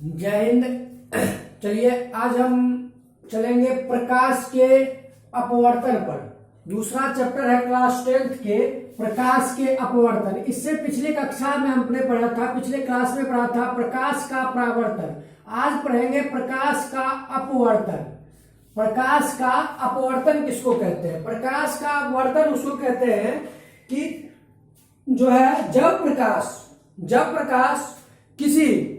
जय हिंद। चलिए आज हम चलेंगे प्रकाश के अपवर्तन पर। दूसरा चैप्टर है क्लास 10th के प्रकाश के अपवर्तन। इससे पिछले कक्षा में हमने पढ़ा था, पिछले क्लास में पढ़ा था प्रकाश का परावर्तन। आज पढ़ेंगे प्रकाश का अपवर्तन। प्रकाश का अपवर्तन किसको कहते हैं? प्रकाश का अपवर्तन उसको कहते हैं कि जो है जब प्रकाश किसी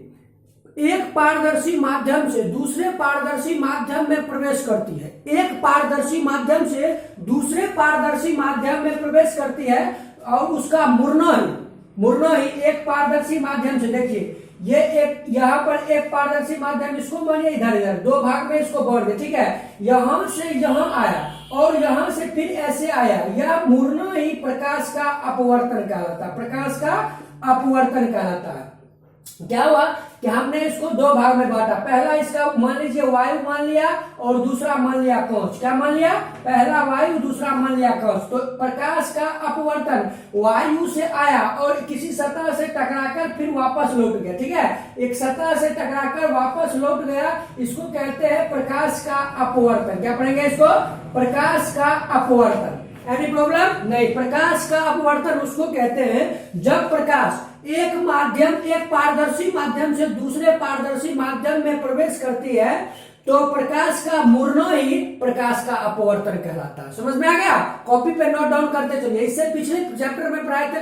एक पारदर्शी माध्यम से दूसरे पारदर्शी माध्यम में प्रवेश करती है, एक पारदर्शी माध्यम से दूसरे पारदर्शी माध्यम में प्रवेश करती है और उसका मुड़ना ही एक पारदर्शी माध्यम से, देखिए ये एक यहाँ पर एक पारदर्शी माध्यम, इसको मानिए इधर दो भाग में इसको बांट दे, ठीक है। यहां से यहां आया और यहां से फिर ऐसे आया, यह मुड़ना ही प्रकाश का अपवर्तन कहलाता है। प्रकाश का अपवर्तन कहलाता है। क्या हुआ कि हमने इसको दो भाग में बांटा। पहला इसका मान लीजिए वायु मान लिया और दूसरा मान लिया कांच। क्या मान लिया? पहला वायु, दूसरा मान लिया कांच। तो प्रकाश का अपवर्तन वायु से आया और किसी सतह से टकराकर फिर वापस लौट गया, ठीक है। एक सतह से टकराकर वापस लौट गया, इसको कहते हैं प्रकाश का अपवर्तन। क्या पढ़ेंगे इसको? प्रकाश का अपवर्तन। Any problem? नहीं। प्रकाश का अपवर्तन उसको कहते हैं जब प्रकाश एक पारदर्शी माध्यम से दूसरे पारदर्शी माध्यम में प्रवेश करती है तो प्रकाश का मुड़ना ही प्रकाश का अपवर्तन कहलाता है। समझ में आ गया? कॉपी पे नोट डाउन करते चलिए। इससे पिछले चैप्टर में पढ़ाए थे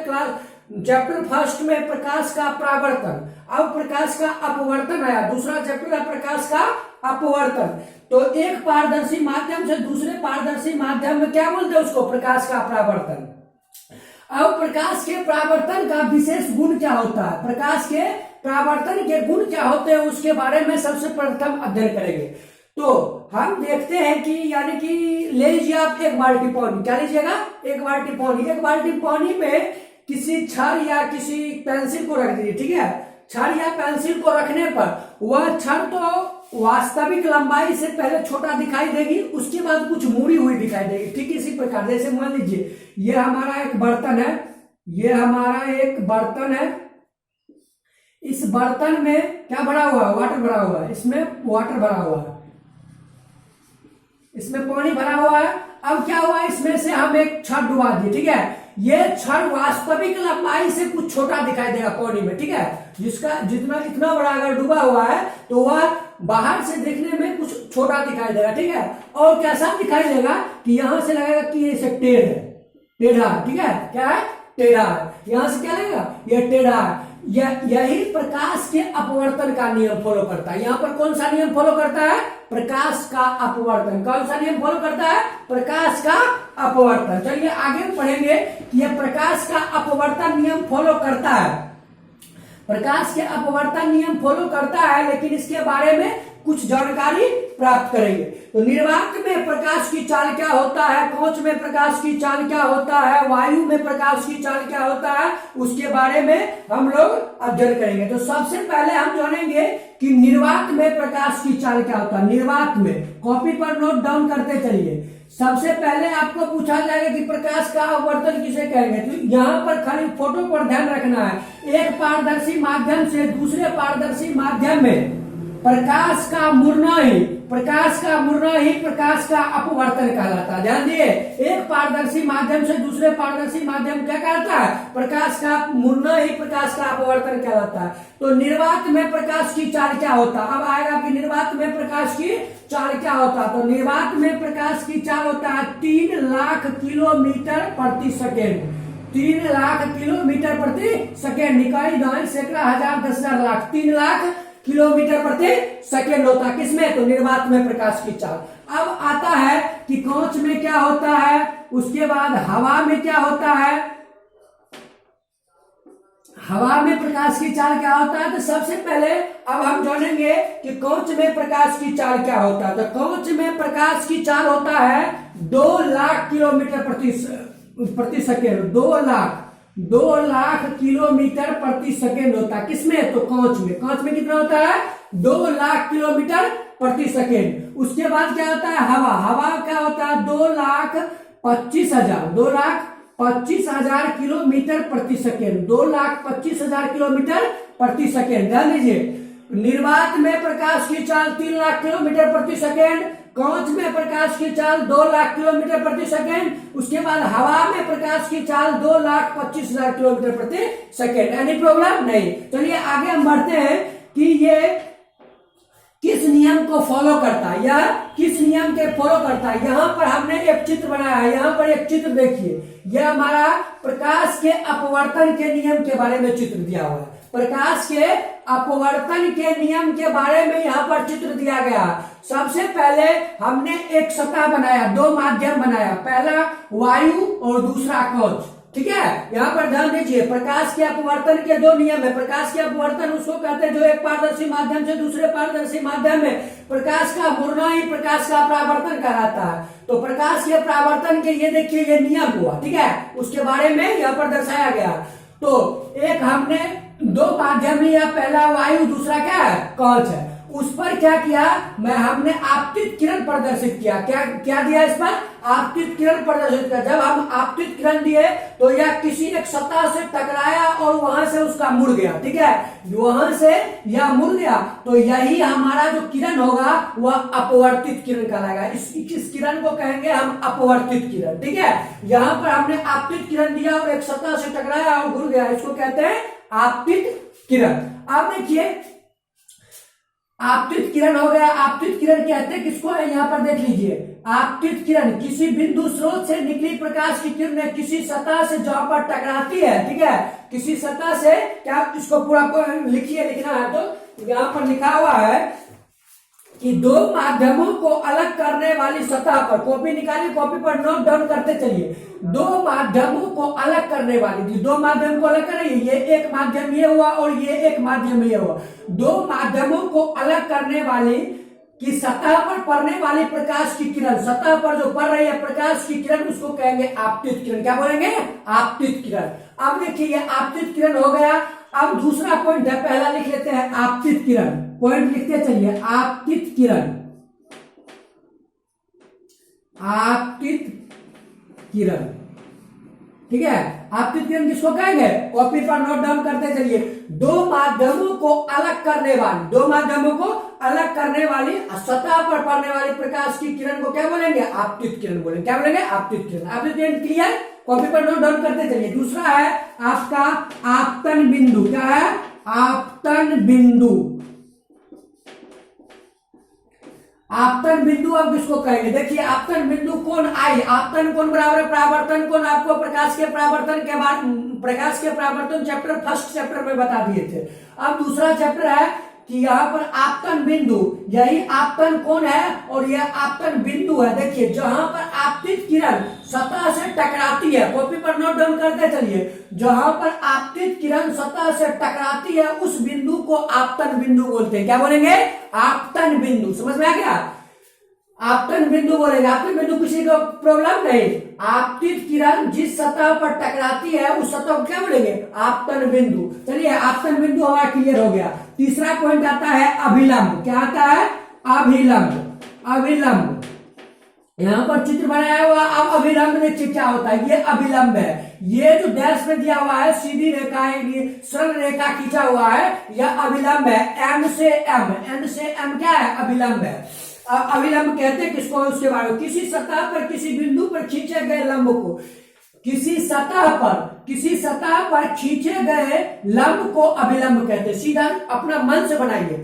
चैप्टर फर्स्ट में प्रकाश का परावर्तन, अब प्रकाश का अपवर्तन आया। दूसरा चैप्टर है प्रकाश का अपवर्तन। तो एक पारदर्शी माध्यम से दूसरे पारदर्शी माध्यम में क्या बोलते हैं उसको? प्रकाश का परावर्तन। अब प्रकाश के परावर्तन का विशेष गुण क्या होता है, प्रकाश के परावर्तन के गुण क्या होते हैं, उसके बारे में सबसे प्रथम अध्ययन करेंगे। तो हम देखते हैं कि यानी कि ले लीजिए आप एक बाल्टी पानी। क्या लीजिएगा? एक बाल्टी पानी। एक बाल्टी पानी में किसी छड़ या किसी पेंसिल को रख दीजिए, ठीक है। छड़ या पेंसिल को रखने पर वह छड़ तो वास्तविक लंबाई से पहले छोटा दिखाई देगी, उसके बाद कुछ मुड़ी हुई दिखाई देगी। ठीक इसी प्रकार जैसे मान लीजिए ये हमारा एक बर्तन है, ये हमारा एक बर्तन है। इस बर्तन में क्या भरा हुआ है? वाटर भरा हुआ है। इसमें वाटर भरा हुआ है, इसमें पानी भरा हुआ है। अब क्या हुआ, इसमें से हम एक छड़ डुबा दिए, ठीक है। ये छड़ वास्तविक लंबाई से कुछ छोटा दिखाई देगा पानी में, ठीक है। जिसका जितना इतना बड़ा अगर डूबा हुआ है तो वह बाहर से देखने में कुछ छोटा दिखाई देगा, ठीक है। और कैसा दिखाई देगा कि यहां से लगेगा कि ये टेढ़ है, टेढ़ा, ठीक है। क्या है? टेढ़ा है। यहां से क्या लगेगा? ये टेढ़ा है। यही प्रकाश के अपवर्तन का नियम फॉलो करता है। यहाँ पर कौन सा नियम फॉलो करता है? प्रकाश का अपवर्तन। कौन सा नियम फॉलो करता है? प्रकाश का अपवर्तन। चलिए आगे पढ़ेंगे कि यह प्रकाश का अपवर्तन नियम फॉलो करता है। प्रकाश के अपवर्तन नियम फॉलो करता है, लेकिन इसके बारे में कुछ जानकारी प्राप्त करेंगे। तो निर्वात में प्रकाश की चाल क्या होता है, कांच में प्रकाश की चाल क्या होता है, वायु में प्रकाश की चाल क्या होता है, उसके बारे में हम लोग अध्ययन करेंगे। तो सबसे पहले हम जानेंगे कि निर्वात में प्रकाश की चाल क्या होता है। निर्वात में कॉपी पर नोट डाउन करते चलिए। सबसे पहले आपको पूछा जाएगा कि प्रकाश का अपवर्तन किसे कहेंगे। तो यहाँ पर खाली फोटो पर ध्यान रखना है। एक पारदर्शी माध्यम से दूसरे पारदर्शी माध्यम में प्रकाश का मुड़ना ही प्रकाश का अपवर्तन कहलाता है। ध्यान दिए, एक पारदर्शी माध्यम से दूसरे पारदर्शी माध्यम क्या कहलाता है? प्रकाश का मुड़ना ही प्रकाश का अपवर्तन कहलाता है। तो निर्वात में प्रकाश की चाल क्या होता है? अब आएगा कि निर्वात में प्रकाश की चाल क्या होता है। तो निर्वात में प्रकाश की चाल होता है 3 लाख किलोमीटर प्रति सेकेंड। 3 लाख किलोमीटर प्रति सेकेंड। इकाई, दाएं, सैकड़ा, हजार, 10,000, लाख। 3 लाख किलोमीटर प्रति सेकेंड होता है। किसमें? तो निर्वात में प्रकाश की चाल। अब आता है कि कांच में क्या होता है, उसके बाद हवा में क्या होता है। हवा में प्रकाश की चाल क्या होता है? तो सबसे पहले अब हम जानेंगे कि कांच में प्रकाश की चाल क्या होता है। तो कांच में प्रकाश की चाल होता है 2 लाख किलोमीटर प्रति सेकेंड। 2 लाख किलोमीटर प्रति सेकेंड होता है। किसमें? तो कांच में। कांच में कितना होता है? 2 लाख किलोमीटर प्रति सेकेंड। उसके बाद क्या होता है? हवा क्या होता है? 2,25,000 किलोमीटर प्रति सेकेंड। 2,25,000 किलोमीटर प्रति सेकेंड। ध्यान दीजिए, निर्वात में प्रकाश की चाल 3 लाख किलोमीटर प्रति सेकेंड, कांच में प्रकाश की चाल 2 लाख किलोमीटर प्रति सेकेंड, उसके बाद हवा में प्रकाश की चाल 2,25,000 किलोमीटर प्रति सेकेंड। एनी प्रॉब्लम नहीं। चलिए आगे हम बढ़ते हैं कि ये किस नियम को फॉलो करता है या किस नियम के फॉलो करता है। यहां पर हमने एक चित्र बनाया है, यहां पर एक चित्र देखिए, यह हमारा प्रकाश के अपवर्तन के नियम के बारे में चित्र दिया हुआ है। प्रकाश के अपवर्तन के नियम के बारे में यहां पर चित्र दिया गया। सबसे पहले हमने एक सतह बनाया, 2 माध्यम बनाया, पहला वायु और दूसरा कांच। ठीक है, यहां पर ध्यान दीजिए, प्रकाश के अपवर्तन के 2 नियम है। प्रकाश के अपवर्तन उसको कहते हैं जो एक पारदर्शी माध्यम से दूसरे पारदर्शी माध्यम में प्रकाश का मुड़ना ही प्रकाश का परावर्तन कहलाता है। तो प्रकाश के परावर्तन के ये देखिए ये नियम हुआ। ठीक है, उसके बारे में यहां पर दर्शाया गया। तो एक हमने 2 माध्यम लिया, पहला वायु दूसरा क्या है, कांच है। उस पर क्या किया, हमने आपतित किरण प्रदर्शित किया। क्या दिया इस पर, आपतित किरण प्रदर्शित किया। जब हम आपतित किरण दिए तो यह किसी एक सतह से टकराया और वहां से उसका मुड़ गया। ठीक है, वहां से यह मुड़ गया तो यही हमारा जो किरण होगा वह अपवर्तित किरण कहलाएगा। इस किरण को कहेंगे हम अपवर्तित किरण। ठीक है, यहां पर हमने आपतित किरण दिया और एक सतह से टकराया और मुड़ गया, इसको कहते हैं आपतित किरण। अब देखिए आपतित किरण हो गया। आपतित किरण कहते हैं किसको है, यहां पर देख लीजिए, आपतित किरण किसी बिंदु स्रोत से निकली प्रकाश की किरण किसी सतह से जहां पर टकराती है। ठीक है, किसी सतह से, क्या इसको पूरा लिखिए, लिखना है तो यहां पर लिखा हुआ है कि 2 माध्यमों को अलग करने वाली सतह पर, कॉपी निकालिए, कॉपी पर नोट डाउन करते चलिए। 2 माध्यमों को अलग करने वाली, 2 माध्यम को अलग कर रही है, ये एक माध्यम ये हुआ और ये एक माध्यम ये हुआ। 2 माध्यमों को अलग करने वाली की सतह पर पड़ने वाली प्रकाश की किरण, सतह पर जो पड़ रही है प्रकाश की किरण, उसको कहेंगे आपतित किरण। क्या बोलेंगे, आपतित किरण। अब देखिए ये आपतित किरण हो गया। अब दूसरा पॉइंट है, पहला लिख लेते हैं आपतित किरण, पॉइंट लिखते चलिए, आपतित किरण, आपतित किरण। ठीक है, आपतित किरण किसको कहेंगे, कॉपी पर नोट डाउन करते चलिए। 2 माध्यमों को अलग करने वाली, 2 माध्यमों को अलग करने वाली सतह पर पड़ने वाली प्रकाश की किरण को क्या बोलेंगे, आपतित किरण बोलेंगे। क्या बोलेंगे, आपतित किरण। आपतित किरण क्लियर, कॉपी पर नोट डाउन करते चलिए। दूसरा है आपका आपतन बिंदु। क्या है, आपतन बिंदु। आपतन बिंदु अब किसको कहेंगे, देखिए आपतन बिंदु कोण आई, आपतन कोण बराबर परावर्तन कोण, आपको प्रकाश के परावर्तन के बाद, प्रकाश के परावर्तन चैप्टर फर्स्ट चैप्टर में बता दिए थे। अब दूसरा चैप्टर है कि यहाँ पर आपतन बिंदु, यही आपतन कोण है और यह आपतन बिंदु है। देखिए जहां पर आपतित किरण सतह से टकराती है, कॉपी पर नोट डाउन करते चलिए, जहां पर आपतित किरण सतह से टकराती है उस बिंदु को आपतन बिंदु बोलते हैं। क्या बोलेंगे, आपतन बिंदु। समझ में आ गया, आपतन बिंदु बोलेंगे। आपतन बिंदु किसी को प्रॉब्लम नहीं। आपतित किरण जिस सतह पर टकराती है उस सतह को क्या बोलेंगे, आपतन बिंदु। चलिए आपतन बिंदु हमारा क्लियर हो गया। तीसरा पॉइंट आता है अभिलंब। क्या आता है, अभिलंब। अभिलंब यहां पर चित्र बनाया हुआ। अब अभिलंब देखिए क्या होता है, ये अभिलंब है। ये जो डैश में दिया हुआ है सीधी रेखा है, सरल रेखा खींचा हुआ है, यह अभिलंब है। एम से एम, एन से एम क्या है, अभिलंब है। अभिलंब कहते हैं किसको, उसके बारे में, किसी सतह पर किसी बिंदु पर खींचे गए लंब को, किसी सतह पर खींचे गए लंब को अभिलंब कहते हैं। सीधा अपना मन से बनाइए,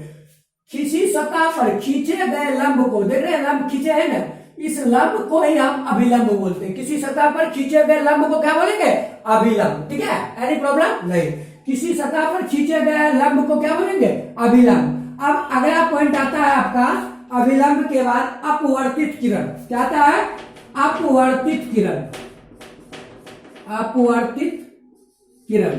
किसी सतह पर खींचे गए लंब को, देख रहे हैं लंब खींचे है ना, इस लंब को ही हम अभिलंब बोलते हैं। किसी सतह पर खींचे गए लंब को क्या बोलेंगे, अभिलंब। ठीक है, एनी प्रॉब्लम नहीं। किसी सतह पर खींचे गए लंब को क्या बोलेंगे, अभिलंब। अब अगला पॉइंट आता है आपका अभिलंब के बाद अपवर्तित किरण। क्या आता है, अपवर्तित किरण। अपवर्तित किरण,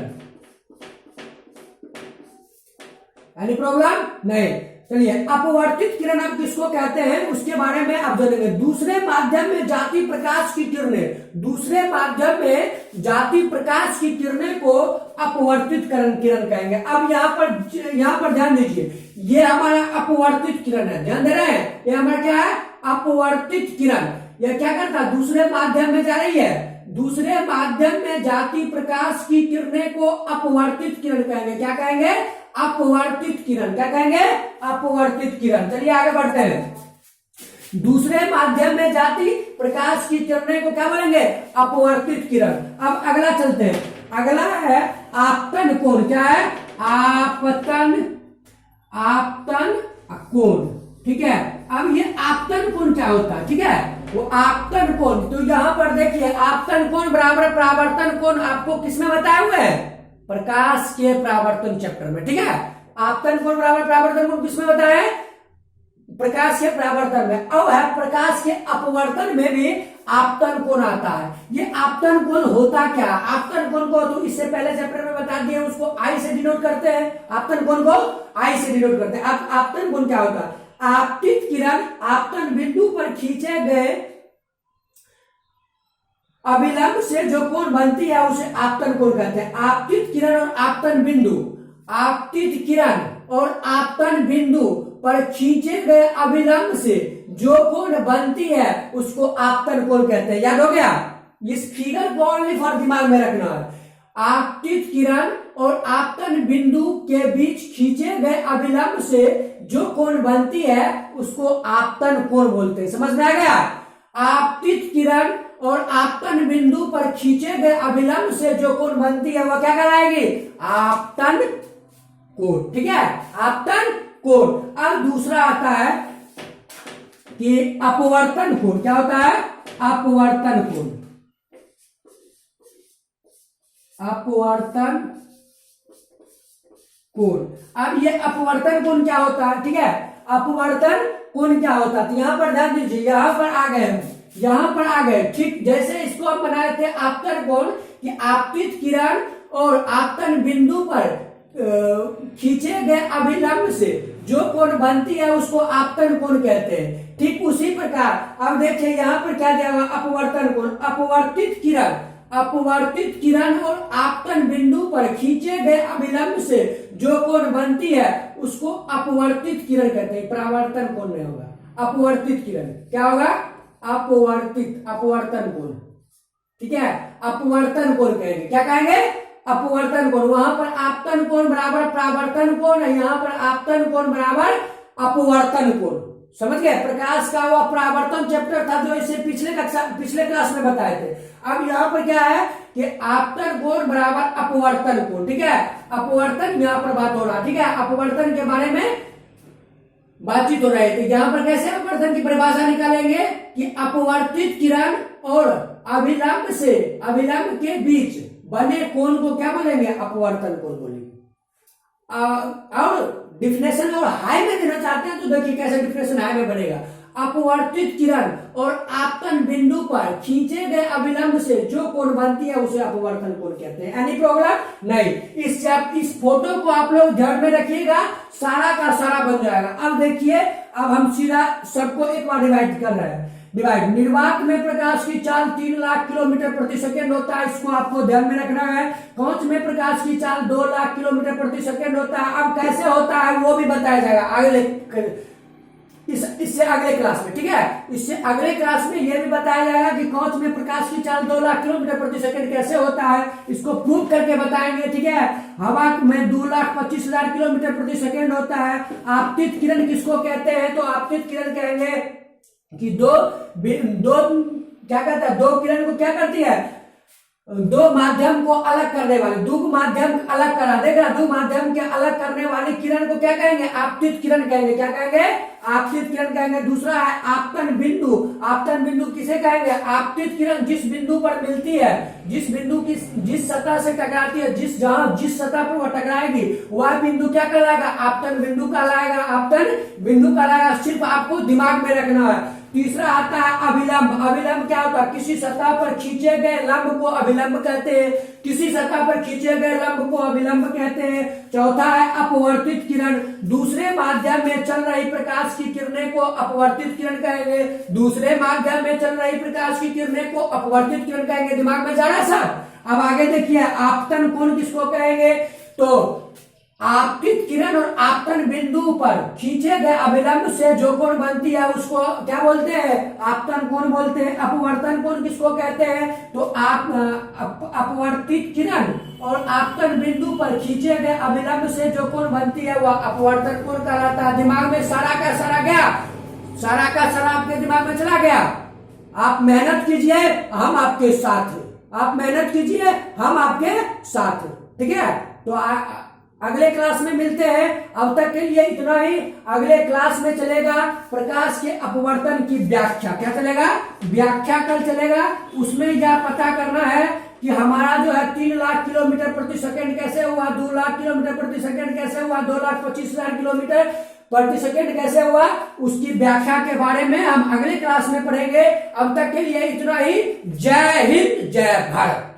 एनी प्रॉब्लम नहीं। चलिए अपवर्तित किरण अब किसको कहते हैं उसके बारे में आप जानेंगे। दूसरे माध्यम में जाती प्रकाश की किरणें, दूसरे माध्यम में जाती प्रकाश की किरणें को अपवर्तित किरण कहेंगे। अब यहाँ पर ध्यान दीजिए, ये हमारा अपवर्तित किरण है, ध्यान दे रहे हैं, ये हमारा क्या है, अपवर्तित किरण। यह क्या करता है, दूसरे माध्यम में जा रही है, दूसरे माध्यम में जाती प्रकाश की किरणें को अपवर्तित किरण कहेंगे। क्या कहेंगे, अपवर्तित किरण, क्या कहेंगे? अपवर्तित किरण। चलिए आगे बढ़ते हैं। दूसरे माध्यम में जाती प्रकाश की किरणें को क्या बोलेंगे? अपवर्तित किरण। अब अगला चलते हैं। अगला है आपतन कोण। क्या है? आपतन कोण। ठीक है, अब ये आपतन कोण क्या होता है? ठीक है, वो आपतन कोण, तो यहां पर देखिए आपतन कोण बराबर परावर्तन कोण आपको किसमें बताए हुए हैं? प्रकाश के परावर्तन चैप्टर में। ठीक है, आपतन कोण बराबर परावर्तन कोण किसमें बताया है? प्रकाश के परावर्तन में। अब है प्रकाश के अपवर्तन में भी आपतन कोण आता है। ये आपतन कोण होता क्या? आपतन कोण को तो इससे पहले चैप्टर में बता दिए, उसको आई से डिनोट करते हैं। आपतन कोण को आई से डिनोट करते हैं। अब आपतन कोण क्या होता है? आपतित किरण आपतन बिंदु पर खींचे गए अभिलंब से जो कोण बनती है उसे आपतन कोण कहते हैं। आपतित किरण और आपतन बिंदु, आपतित किरण और आपतन बिंदु पर खींचे गए अभिलंब से जो कोण बनती है उसको आपतन कोण कहते हैं। याद हो गया? इस फिगर को ओनली फॉर दिमाग में रखना है। आपतित किरण और आपतन बिंदु के बीच खींचे गए अभिलंब से जो कोण बनती है उसको आपतन कोण बोलते हैं। समझ में आ गया? आपतित किरण और आपतन बिंदु पर खींचे गए अभिलंब से जो कोण बनती है वह क्या कहलाएगी? आपतन कोण। ठीक है, आपतन कोण। अब दूसरा आता है कि अपवर्तन कोण। क्या होता है? अपवर्तन कोण। अपवर्तन कोण। अब ये अपवर्तन कोण क्या होता है? ठीक है, अपवर्तन कोण क्या होता है? तो यहां पर ध्यान दीजिए, यहां पर आ गए हम, यहां पर आ गए। ठीक, जैसे इसको हम बनाए थे आपतन कोण कि आपतित किरण और आपतन बिंदु पर खींचे गए अभिलंब से जो कोण बनती है उसको आपतन कोण कहते हैं। ठीक उसी प्रकार अब देखिए यहां पर क्या दिया हुआ? अपवर्तन कोण। अपवर्तित किरण, अपवर्तित किरण और आपतन बिंदु पर खींचे गए अभिलंब से जो कोण बनती है उसको अपवर्तित किरण कहते हैं। परावर्तन कोण नहीं होगा, अपवर्तित किरण। क्या होगा? अपवर्तित, अपवर्तन कोण। ठीक है, अपवर्तन कोण कहेंगे। क्या कहेंगे? अपवर्तन कोण। वहां पर आपतन कोण बराबर परावर्तन कोण है, यहां पर आपतन कोण बराबर अपवर्तन कोण। समझ गए? प्रकाश का वो परावर्तन चैप्टर था जो इसे पिछले क्लास में बताए थे। अब यहाँ पर क्या है कि आपतन कोण बराबर अपवर्तन कोण। ठीक है, अपवर्तन यहाँ पर बात हो रहा है। ठीक है, अपवर्तन के बारे में बातचीत हो रही थी। यहाँ पर कैसे अपवर्तन की परिभाषा निकालेंगे कि अपवर्तित किरण और अभिलंब के बीच बने कोण को क्या बोलेंगे? अपवर्तन कोण बोलेंगे। और डिफिनेशन और हाई में देना चाहते हैं तो देखिए कैसे डिफिनेशन हाई में बनेगा। अपवर्तित किरण और आपतन बिंदु पर खींचे गए अभिलंब से जो कोण बनती है उसे अपवर्तन कोण कहते हैं। एनी प्रॉब्लम नहीं? इस फोटो को आप लोग ध्यान में रखिएगा, सारा का सारा बन जाएगा। अब देखिए, अब हम सीधा सबको एक बार डिवाइड कर रहे हैं। डिवाइड, निर्वात में प्रकाश की चाल 3 लाख किलोमीटर प्रति सेकेंड होता है, इसको आपको ध्यान में रखना है। कांच में प्रकाश की चाल 2 लाख किलोमीटर प्रति सेकेंड होता है। अब कैसे होता है वो भी बताया जाएगा अगले इससे अगले क्लास में। ठीक है, इससे अगले क्लास में यह भी बताया जाएगा कि कांच में प्रकाश की चाल 2 लाख किलोमीटर प्रति सेकंड कैसे होता है, इसको प्रूव करके बताएंगे। ठीक है, हवा में 2,25,000 किलोमीटर प्रति सेकंड होता है। आपतित किरण किसको कहते हैं? तो आपतित किरण कहेंगे कि दो क्या कहते हैं? दो किरण को क्या करती है? दो माध्यम को अलग करने वाली, दो माध्यम अलग करा देगा, दो माध्यम के अलग करने वाली किरण को क्या कहेंगे? आपतित किरण कहेंगे। क्या कहेंगे? आपतित किरण कहेंगे। दूसरा है आपतन बिंदु। आपतन बिंदु किसे कहेंगे? आपतित किरण जिस बिंदु पर मिलती है, जिस बिंदु की जिस सतह से टकराती है, जिस सतह पर वह टकराएगी वह बिंदु क्या कहलाएगा? आपतन बिंदु कहलाएगा। आपतन बिंदु कहलाएगा। सिर्फ आपको दिमाग में रखना है। तीसरा आता है अभिलंब। अभिलंब क्या होता है? किसी सतह पर खींचे गए लंब को अभिलंब कहते हैं। किसी सतह पर खींचे गए लंब को अभिलंब कहते हैं। चौथा है अपवर्तित किरण। दूसरे माध्यम में चल रही प्रकाश की किरणें को अपवर्तित किरण कहेंगे। दूसरे माध्यम में चल रही प्रकाश की किरणें को अपवर्तित किरण कहेंगे। दिमाग में जा रहा है सर? अब आगे देखिए, आपतन कोण किसको कहेंगे? तो आपतित किरण और आपतन बिंदु पर खींचे गए अभिलंब से जो कोण बनती है उसको क्या बोलते हैं? आपतन कोण बोलते हैं। अपवर्तन कोण किसको कहते हैं? तो आप अपवर्तित किरण और आपतन बिंदु पर खींचे गए अभिलंब से जो कोण बनती है वह अपवर्तन कोण कहलाता है। दिमाग में सारा का सारा गया, सारा का सारा आपके दिमाग में चला गया। आप मेहनत कीजिए, हम आपके साथ हैं। आप मेहनत कीजिए, हम आपके साथ हैं। ठीक है, तो अगले क्लास में मिलते हैं। अब तक के लिए इतना ही। अगले क्लास में चलेगा प्रकाश के अपवर्तन की व्याख्या। क्या चलेगा? व्याख्या कल चलेगा। उसमें यह पता करना है कि हमारा जो है 3 लाख किलोमीटर प्रति सेकंड कैसे हुआ, 2 लाख किलोमीटर प्रति सेकंड कैसे हुआ, 2,25,000 किलोमीटर प्रति सेकंड कैसे हुआ, उसकी व्याख्या के बारे में हम अगले क्लास में पढ़ेंगे। अब तक के लिए इतना ही। जय हिंद, जय भारत।